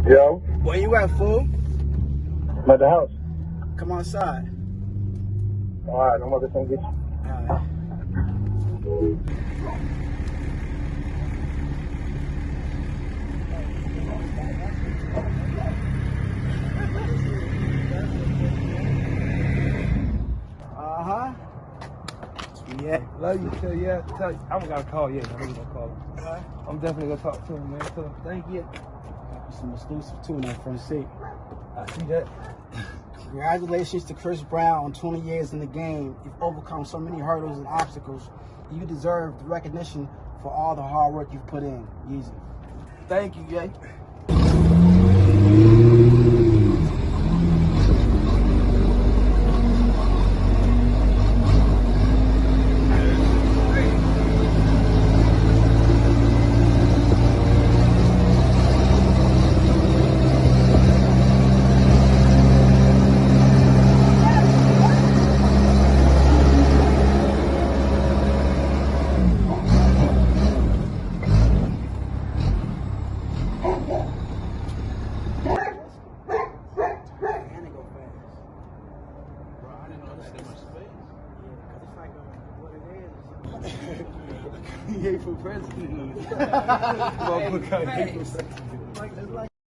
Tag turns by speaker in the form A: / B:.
A: Yo.
B: Where you at, fool?
A: I'm at the house.
B: Come outside.
A: Alright, I'm about to come get you.
B: Alright. Uh-huh. Yeah.
C: Love you, tell you. I'm gonna call you. I'm gonna call him. I'm definitely gonna talk to him, man. Tell him thank you.
B: Some exclusive too in that front seat.
C: I see that.
B: Congratulations to Chris Brown on 20 years in the game. You've overcome so many hurdles and obstacles. You deserve the recognition for all the hard work you've put in. Yeezy.
C: Thank you, Jay. Kanye for president. Kanye for president.